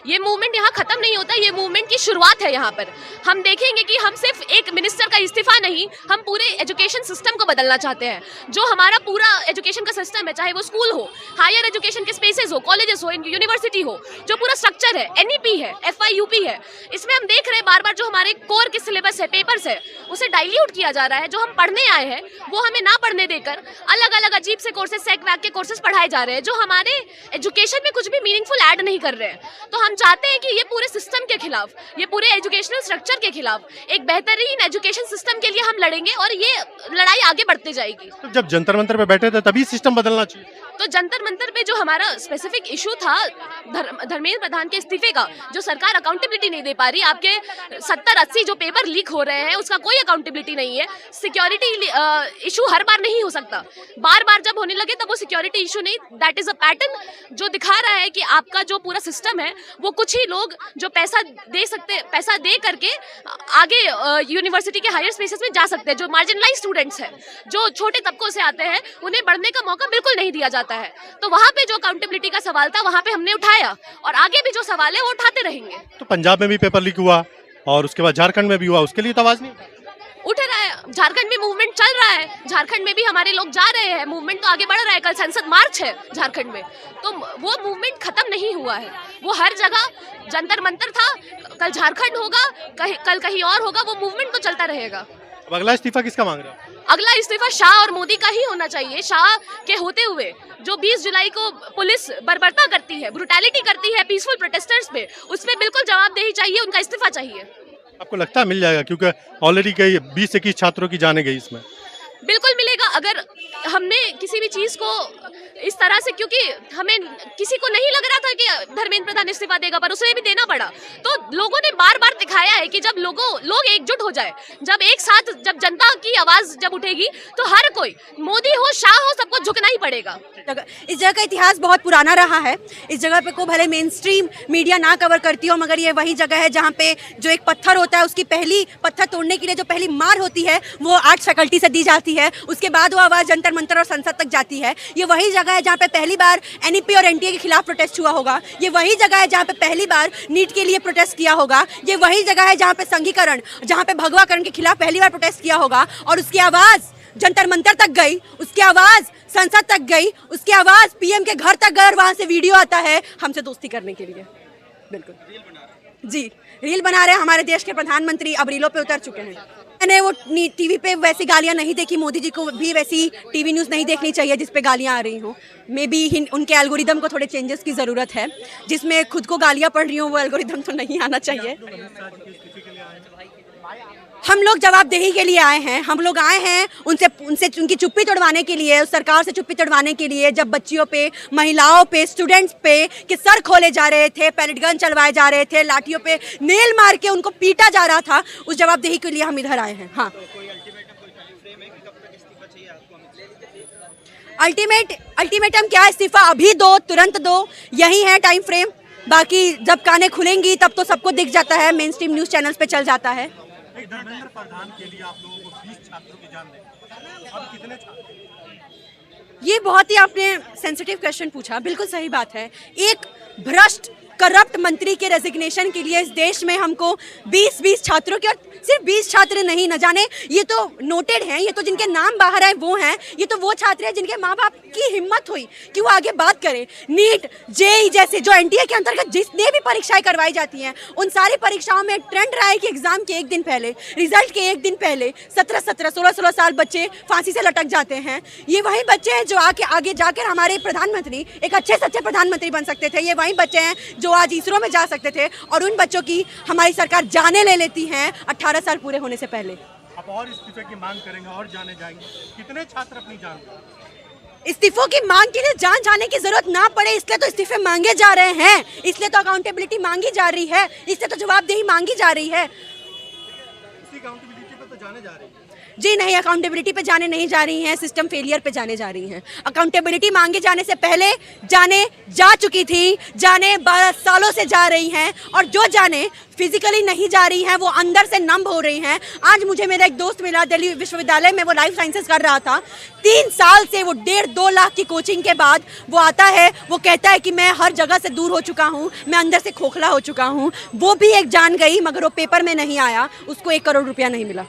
ये मूवमेंट यहाँ खत्म नहीं होता, ये मूवमेंट की शुरुआत है। यहाँ पर हम देखेंगे कि हम सिर्फ एक मिनिस्टर का इस्तीफा नहीं, हम पूरे एजुकेशन सिस्टम को बदलना चाहते हैं। जो हमारा पूरा एजुकेशन का सिस्टम है, चाहे वो स्कूल हो, हायर एजुकेशन के स्पेसेस हो, कॉलेजेस हो, यूनिवर्सिटी हो, जो पूरा स्ट्रक्चर है, NEP है, FIUP है, इसमें हम देख रहे हैं बार बार जो हमारे कोर के सिलेबस है, पेपर्स है, उसे डाइल्यूट किया जा रहा है। जो हम पढ़ने आए हैं वो हमें ना पढ़ने देकर अलग अलग अजीब से कोर्सेज, सेक वैक के कोर्सेज पढ़ाए जा रहे हैं, जो हमारे एजुकेशन में कुछ भी मीनिंगफुल ऐड नहीं कर रहे हैं। तो हम चाहते हैं कि ये पूरे सिस्टम के खिलाफ, ये पूरे एजुकेशनल स्ट्रक्चर के खिलाफ एक बेहतरीन एजुकेशन सिस्टम के लिए हम लड़ेंगे और ये लड़ाई आगे बढ़ती जाएगी। तो जब जंतर मंतर पे बैठे थे तभी सिस्टम बदलना चाहिए। तो जंतर मंतर पे जो हमारा स्पेसिफिक इशू था धर्मेंद्र प्रधान के इस्तीफे का, जो सरकार अकाउंटेबिलिटी नहीं दे पा रही, आपके 70-80 जो पेपर लीक हो रहे हैं उसका कोई अकाउंटेबिलिटी नहीं है। सिक्योरिटी इशू हर बार नहीं हो सकता, बार बार जब होने लगे तब वो सिक्योरिटी इशू नहीं, दैट इज अ पैटर्न जो दिखा रहा है कि आपका जो पूरा सिस्टम है वो कुछ ही लोग जो पैसा दे करके आगे यूनिवर्सिटी के हायर स्पेसेस में जा सकते हैं। जो मार्जिनलाइज स्टूडेंट्स हैं, जो छोटे तबकों से आते हैं, उन्हें बढ़ने का मौका बिल्कुल नहीं दिया जाता है। तो वहाँ पे जो अकाउंटेबिलिटी का सवाल था वहाँ पे हमने उठाया और आगे भी जो सवाल है वो उठाते रहेंगे। तो पंजाब में भी पेपर लीक हुआ और उसके बाद झारखंड में भी हुआ, उसके लिए तो आवाज नहीं उठ रहा है। झारखंड में मूवमेंट चल रहा है, झारखंड में भी हमारे लोग जा रहे हैं, मूवमेंट तो आगे बढ़ रहा है। कल संसद मार्च है झारखंड में, तो वो मूवमेंट खत्म नहीं हुआ है। वो हर जगह जंतर मंतर था, कल झारखंड होगा, कल कहीं और होगा, वो मूवमेंट तो चलता रहेगा। अब अगला इस्तीफा किसका मांग रहे हैं? अगला इस्तीफा शाह और मोदी का ही होना चाहिए। शाह के होते हुए जो 20 जुलाई को पुलिस बर्बरता करती है, ब्रुटैलिटी करती है पीसफुल प्रोटेस्टर्स पे, उसमें बिल्कुल जवाबदेही चाहिए, उनका इस्तीफा चाहिए। आपको लगता है मिल जाएगा? क्योंकि ऑलरेडी कई 20-21 छात्रों की जाने गई इसमें। बिल्कुल मिलेगा। अगर हमने किसी भी चीज को इस तरह से, क्योंकि हमें किसी को नहीं लग रहा था कि धर्मेंद्र प्रधान इस्तीफा देगा, पर उसे भी देना पड़ा। तो लोगों ने बार बार दिखाया है कि जब लोग एकजुट हो जाए, जब एक साथ, जब जनता की आवाज जब उठेगी, तो हर कोई, मोदी हो, शाह हो, सबको झुकना ही पड़ेगा। इस जगह का इतिहास बहुत पुराना रहा है। इस जगह पे को भले मेन स्ट्रीम मीडिया ना कवर करती हो, मगर ये वही जगह है जहाँ पे जो एक पत्थर होता है, उसकी पहली पत्थर तोड़ने के लिए जो पहली मार होती है वो आर्ट फैकल्टी से दी जाती है। उसके बाद वो आवाज़ जंतर मंतर और संसद तक जाती है। ये वही जगह है जहाँ पे पहली बार NEP और NTA के खिलाफ प्रोटेस्ट हुआ होगा। ये वही जगह है जहाँ पे पहली बार नीट के लिए प्रोटेस्ट किया होगा। ये वही जगह है जहाँ पे संघीकरण, जहाँ पे भगवाकरण के खिलाफ पहली बार प्रोटेस्ट किया होगा। और उसकी आवाज़ जंतर मंतर तक गई, उसकी आवाज़ संसद तक गई, उसकी आवाज़ PM के घर तक गई और वहाँ से वीडियो आता है हमसे दोस्ती करने के लिए। बिल्कुल जी, रील बना रहे हैं। हमारे देश के प्रधानमंत्री अब रीलों पे उतर चुके हैं। मैंने वो TV पे वैसी गालियाँ नहीं देखी, मोदी जी को भी वैसी TV न्यूज़ नहीं देखनी चाहिए जिस पे गालियाँ आ रही हों। मे बी उनके एल्गोरिदम को थोड़े चेंजेस की ज़रूरत है। जिसमें खुद को गालियाँ पड़ रही हों वो एल्गोरिदम तो नहीं आना चाहिए। हम लोग जवाबदेही के लिए आए हैं। हम लोग आए हैं उनसे उनकी चुप्पी तोड़वाने के लिए, उस सरकार से चुप्पी तोड़वाने के लिए। जब बच्चियों पे, महिलाओं पे, स्टूडेंट्स पे कि सर खोले जा रहे थे, पैलेट गन चलवाए जा रहे थे, लाठियों पे नेल मार के उनको पीटा जा रहा था, उस जवाबदेही के लिए हम इधर आए हैं। हाँ, अल्टीमेटम क्या? इस्तीफा अभी दो, तुरंत दो, यही है टाइम फ्रेम। बाकी जब कानें खुलेंगी तब तो सबको दिख जाता है, मेन स्ट्रीम न्यूज़ चैनल्स पे चल जाता है। धर्मेंद्र प्रधान के लिए आप लोगों को 20 छात्रों की जान दें, अब कितने छात्र? ये बहुत ही आपने सेंसिटिव क्वेश्चन पूछा। बिल्कुल सही बात है। एक भ्रष्ट करप्ट मंत्री के रेजिग्नेशन के लिए इस देश में हमको 20 छात्रों के, और सिर्फ 20 छात्र नहीं, न जाने ये तो नोटेड हैं, ये तो जिनके नाम बाहर आए वो हैं, ये तो वो छात्र हैं जिनके माँ बाप की हिम्मत हुई कि वो आगे बात करें। नीट, JEE जैसे जो NTA के अंतर्गत जितने भी परीक्षाएं करवाई जाती हैं, उन सारी परीक्षाओं में ट्रेंड रहा है कि एग्जाम के एक दिन पहले, रिजल्ट के एक दिन पहले 17-17, 16-16 साल बच्चे फांसी से लटक जाते हैं। ये वही बच्चे हैं जो आगे जाकर हमारे प्रधानमंत्री, एक अच्छे सच्चे प्रधानमंत्री बन सकते थे। ये वही बच्चे हैं जो आज ISRO में जा सकते थे, और उन बच्चों की हमारी सरकार जाने ले लेती है 18 साल पूरे होने से पहले। आप और इस्तीफे की मांग करेंगे और जाने जाएंगे, कितने छात्र अपनी जान? इस्तीफों की मांग के लिए जान जाने की जरूरत ना पड़े, इसलिए तो इस्तीफे मांगे जा रहे हैं, इसलिए तो अकाउंटेबिलिटी मांगी जा रही है, इसलिए तो जवाबदेही मांगी जा रही है। उसी अकाउंटेबिलिटी पे तो जाने जा रही है। जी नहीं, अकाउंटेबिलिटी पे जाने नहीं जा रही हैं, सिस्टम फेलियर पे जाने जा रही हैं। अकाउंटेबिलिटी मांगे जाने से पहले जाने जा चुकी थी, जाने 12 सालों से जा रही हैं, और जो जाने फिजिकली नहीं जा रही हैं वो अंदर से नंब हो रही हैं। आज मुझे मेरा एक दोस्त मिला दिल्ली विश्वविद्यालय में, वो लाइफ साइंसेस कर रहा था। 3 साल से वो 1.5-2 लाख की कोचिंग के बाद वो आता है, वो कहता है कि मैं हर जगह से दूर हो चुका हूँ, मैं अंदर से खोखला हो चुका हूँ। वो भी एक जान गई, मगर वो पेपर में नहीं आया, उसको 1 करोड़ रुपया नहीं मिला।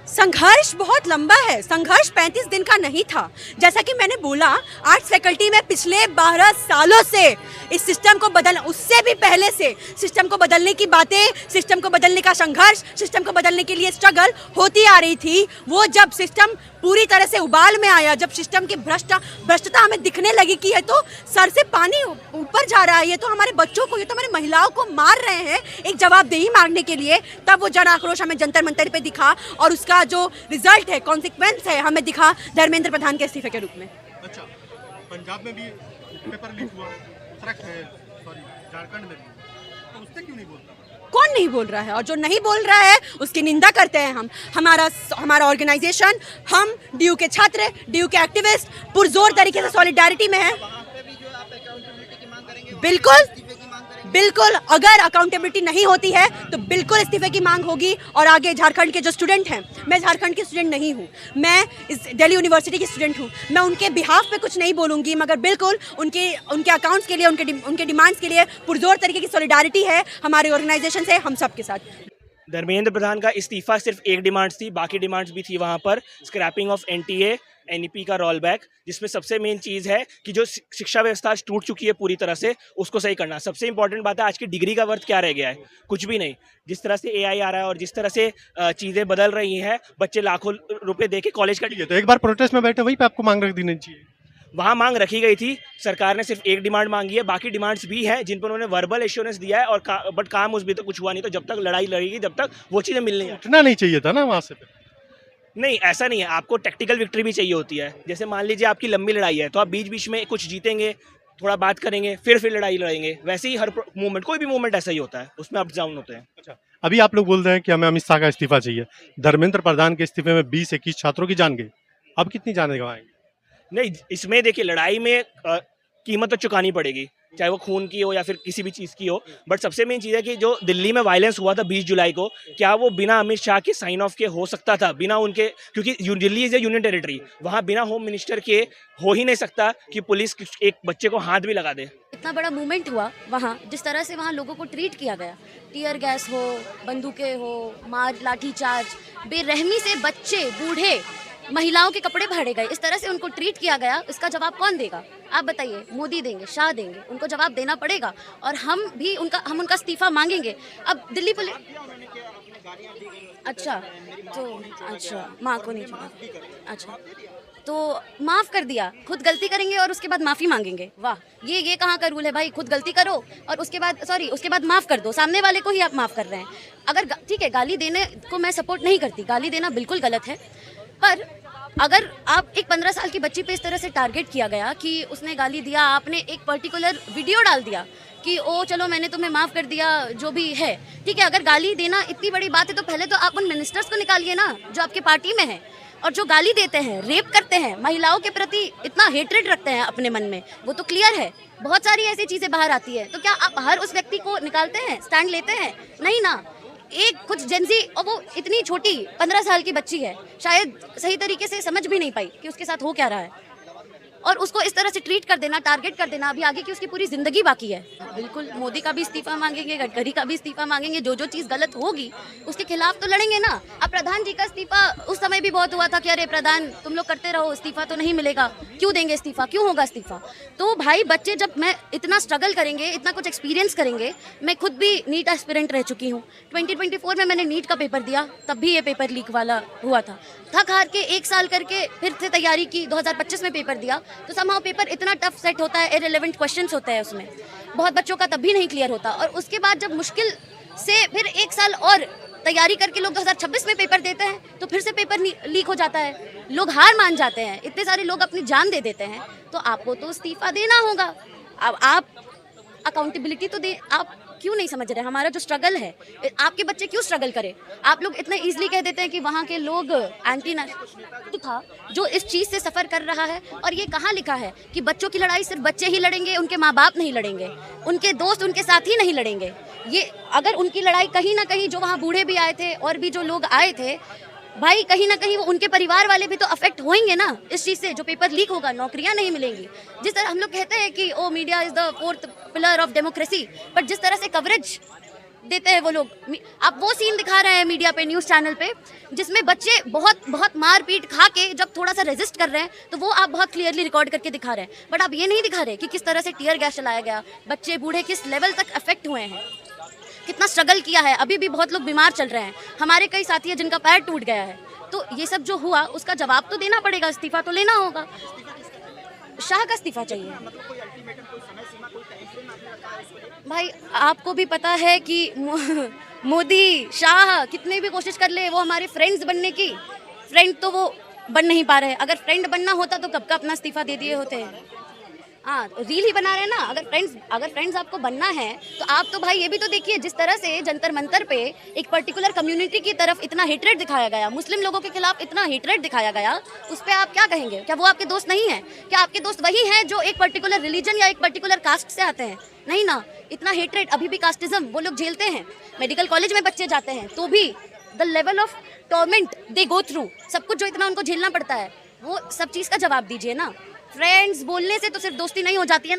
संघर्ष बहुत लंबा है, संघर्ष 35 दिन का नहीं था। जैसा कि मैंने बोला, आर्ट्स फैकल्टी में पिछले 12 सालों से इस सिस्टम को बदलना, उससे भी पहले से सिस्टम को बदलने की बातें, सिस्टम को बदलने का संघर्ष, सिस्टम को बदलने के लिए स्ट्रगल होती आ रही थी। वो जब सिस्टम पूरी तरह से उबाल में आया, जब सिस्टम की भ्रष्टता हमें दिखने लगी कि ये तो सर से पानी ऊपर जा रहा है, ये तो हमारे बच्चों को, ये तो हमारी महिलाओं को मार रहे हैं, एक जवाबदेही मांगने के लिए, तब वो जन आक्रोश हमें जंतर मंतर पे दिखा, और उसका जो रिजल्ट है, कॉन्सिक्वेंस है, हमें दिखा धर्मेंद्र प्रधान के इस्तीफे के रूप में। अच्छा, पंजाब में भी पेपर लीक हुआ, झारखंड में भी, तो उससे क्यों नहीं बोलता? कौन नहीं बोल रहा है? और जो नहीं बोल रहा है उसकी निंदा करते हैं हम। हमारा ऑर्गेनाइजेशन, हम डीयू के छात्र, डीयू के एक्टिविस्ट पुरजोर तरीके से सॉलिडारिटी में हैं। बिल्कुल बिल्कुल, अगर अकाउंटेबिलिटी नहीं होती है तो बिल्कुल इस्तीफे की मांग होगी। और आगे झारखंड के जो स्टूडेंट हैं, मैं झारखंड की स्टूडेंट नहीं हूँ, मैं इस दिल्ली यूनिवर्सिटी की स्टूडेंट हूँ, मैं उनके बिहाफ पे कुछ नहीं बोलूँगी, मगर बिल्कुल उनके अकाउंट्स के लिए, उनके डिमांड्स के लिए पुरजोर तरीके की सॉलिडारिटी है हमारे ऑर्गेनाइजेशन से, हम सब के साथ। धर्मेंद्र प्रधान का इस्तीफा सिर्फ एक डिमांड्स थी, बाकी डिमांड्स भी थी वहाँ पर। स्क्रैपिंग ऑफ एनटीए, एनईपी का रोल बैक, जिसमें सबसे मेन चीज़ है कि जो शिक्षा व्यवस्था टूट चुकी है पूरी तरह से, उसको सही करना। सबसे इंपॉर्टेंट बात है, आज की डिग्री का वर्थ क्या रह गया है? कुछ भी नहीं। जिस तरह से एआई आ रहा है और जिस तरह से चीज़ें बदल रही हैं, बच्चे लाखों रुपए दे के कॉलेज का, तो एक बार प्रोटेस्ट में बैठे, वहीं पे आपको मांग रख देनी चाहिए। वहाँ मांग रखी गई थी, सरकार ने सिर्फ एक डिमांड मांगी है, बाकी डिमांड्स भी हैं जिन पर उन्होंने वर्बल एश्योरेंस दिया है, और बट काम उस भी तो कुछ हुआ नहीं। तो जब तक लड़ाई लड़ेगी, जब तक वो चीज़ें मिलनी है। उठना नहीं चाहिए था ना वहाँ से? नहीं, ऐसा नहीं है। आपको टैक्टिकल विक्ट्री भी चाहिए होती है। जैसे मान लीजिए आपकी लंबी लड़ाई है, तो आप बीच बीच में कुछ जीतेंगे, थोड़ा बात करेंगे, फिर लड़ाई लड़ेंगे। वैसे ही हर मूवमेंट, कोई भी मूवमेंट ऐसा ही होता है, उसमें अप डाउन होते हैं। अच्छा, अभी आप लोग बोल रहे हैं कि हमें अमित शाह का इस्तीफा चाहिए। धर्मेंद्र प्रधान के इस्तीफे में 20-21 छात्रों की जान गई, अब कितनी जाने गंवाएंगे? नहीं, इसमें देखिए, लड़ाई में कीमत तो चुकानी पड़ेगी, चाहे वो खून की हो या फिर किसी भी चीज़ की हो। बट सबसे मेन चीज़ है कि जो दिल्ली में वायलेंस हुआ था 20 जुलाई को, क्या वो बिना अमित शाह के साइन ऑफ के हो सकता था? बिना उनके, क्योंकि Delhi is A union territory, वहाँ बिना होम मिनिस्टर के हो ही नहीं सकता कि पुलिस एक बच्चे को हाथ भी लगा दे। इतना बड़ा मूवमेंट हुआ वहाँ, जिस तरह से वहाँ लोगों को ट्रीट किया गया, टीयर गैस हो, बंदूकें हो, मार, लाठीचार्ज, बेरहमी से बच्चे, बूढ़े, महिलाओं के कपड़े फाड़े गए, इस तरह से उनको ट्रीट किया गया। इसका जवाब कौन देगा? आप बताइए। मोदी देंगे, शाह देंगे, उनको जवाब देना पड़ेगा। और हम उनका इस्तीफा मांगेंगे। अब दिल्ली पुलिस, अच्छा माँ को नहीं छोड़ा, अच्छा तो माफ़ कर दिया, खुद गलती करेंगे और उसके बाद माफ़ी मांगेंगे। वाह, ये कहाँ का रूल है भाई? खुद गलती करो और उसके बाद माफ़ कर दो, सामने वाले को ही आप माफ़ कर रहे हैं। अगर ठीक है, गाली देने को मैं सपोर्ट नहीं करती, गाली देना बिल्कुल गलत है, पर अगर आप एक 15 साल की बच्ची पे इस तरह से टारगेट किया गया कि उसने गाली दिया, आपने एक पर्टिकुलर वीडियो डाल दिया कि ओ चलो मैंने तुम्हें माफ़ कर दिया, जो भी है ठीक है। अगर गाली देना इतनी बड़ी बात है तो पहले तो आप उन मिनिस्टर्स को निकालिए ना जो आपके पार्टी में है और जो गाली देते हैं, रेप करते हैं, महिलाओं के प्रति इतना हेट्रेड रखते हैं अपने मन में। वो तो क्लियर है, बहुत सारी ऐसी चीज़ें बाहर आती है। तो क्या आप हर उस व्यक्ति को निकालते हैं, स्टैंड लेते हैं? नहीं ना। एक कुछ जेंजी, और वो इतनी छोटी 15 साल की बच्ची है, शायद सही तरीके से समझ भी नहीं पाई कि उसके साथ हो क्या रहा है, और उसको इस तरह से ट्रीट कर देना, टारगेट कर देना। अभी आगे की उसकी पूरी जिंदगी बाकी है। बिल्कुल मोदी का भी इस्तीफा मांगेंगे, गडकरी का भी इस्तीफा मांगेंगे। जो चीज़ गलत होगी उसके खिलाफ तो लड़ेंगे ना। अब प्रधान जी का इस्तीफा उस समय भी बहुत हुआ था कि अरे प्रधान तुम लोग करते रहो, इस्तीफा तो नहीं मिलेगा, क्यों देंगे इस्तीफा, क्यों होगा इस्तीफा? तो भाई बच्चे जब मैं इतना स्ट्रगल करेंगे, इतना कुछ एक्सपीरियंस करेंगे, मैं खुद भी नीट एस्पिरेंट रह चुकी हूँ। 2024 में मैंने नीट का पेपर दिया, तब भी ये पेपर लीक वाला हुआ था। थक हार के 1 साल करके फिर से तैयारी की, 2025 में पेपर दिया, तो समहाउ पेपर इतना टफ सेट होता है, इररिलेवेंट क्वेश्चंस होते हैं उसमें, बहुत बच्चों का तब भी नहीं क्लियर होता। और उसके बाद जब मुश्किल से फिर 1 साल और तैयारी करके लोग 2026 में पेपर देते हैं तो फिर से पेपर लीक हो जाता है, लोग हार मान जाते हैं, इतने सारे लोग अपनी जान दे देते हैं। तो आपको तो इस्तीफा देना होगा। अब अकाउंटेबिलिटी तो दे। आप क्यों नहीं समझ रहे हमारा जो स्ट्रगल है? आपके बच्चे क्यों स्ट्रगल करें? आप लोग इतना इजीली कह देते हैं कि वहाँ के लोग एंटी नेशनल था जो इस चीज़ से सफ़र कर रहा है। और ये कहाँ लिखा है कि बच्चों की लड़ाई सिर्फ बच्चे ही लड़ेंगे, उनके माँ बाप नहीं लड़ेंगे, उनके दोस्त उनके साथ ही नहीं लड़ेंगे। ये अगर उनकी लड़ाई कहीं ना कहीं, जो वहाँ बूढ़े भी आए थे और भी जो लोग आए थे भाई, कहीं ना कहीं वो उनके परिवार वाले भी तो अफेक्ट होंगे ना इस चीज़ से। जो पेपर लीक होगा, नौकरियां नहीं मिलेंगी। जिस तरह हम लोग कहते हैं कि ओ media is the 4th pillar of democracy, but जिस तरह से कवरेज देते हैं वो लोग, आप वो सीन दिखा रहे हैं मीडिया पे, न्यूज़ चैनल पे, जिसमें बच्चे बहुत बहुत मार पीट खा के जब थोड़ा सा रेजिस्ट कर रहे हैं तो वो आप बहुत क्लियरली रिकॉर्ड करके दिखा रहे हैं। बट आप ये नहीं दिखा रहे कि किस तरह से टीयर गैस चलाया गया, बच्चे बूढ़े किस लेवल तक अफेक्ट हुए हैं, कितना स्ट्रगल किया है। अभी भी बहुत लोग बीमार चल रहे हैं, हमारे कई साथी हैं जिनका पैर टूट गया है। तो ये सब जो हुआ उसका जवाब तो देना पड़ेगा, इस्तीफा तो लेना होगा। शाह का इस्तीफा चाहिए भाई। आपको भी पता है कि मोदी शाह कितने भी कोशिश कर ले, वो हमारे फ्रेंड्स बनने की, फ्रेंड तो वो बन नहीं पा रहे। अगर फ्रेंड बनना होता तो कब का अपना इस्तीफा दे दिए होते। हाँ, रील ही बना रहे हैं ना। अगर फ्रेंड्स आपको बनना है तो आप तो भाई ये भी तो देखिए, जिस तरह से जंतर मंतर पे एक पर्टिकुलर कम्युनिटी की तरफ इतना हेट्रेड दिखाया गया, मुस्लिम लोगों के खिलाफ इतना हेट्रेड दिखाया गया, उस पर आप क्या कहेंगे? क्या वो आपके दोस्त नहीं है? क्या आपके दोस्त वही हैं जो एक पर्टिकुलर रिलीजन या एक पर्टिकुलर कास्ट से आते हैं? नहीं ना। इतना हेट्रेड, अभी भी कास्टिज्म वो लोग झेलते हैं। मेडिकल कॉलेज में बच्चे जाते हैं तो भी the level of torment they go through, सब कुछ जो इतना उनको झेलना पड़ता है, वो सब चीज़ का जवाब दीजिए ना। फ्रेंड्स बोलने से तो सिर्फ दोस्ती नहीं हो जाती है।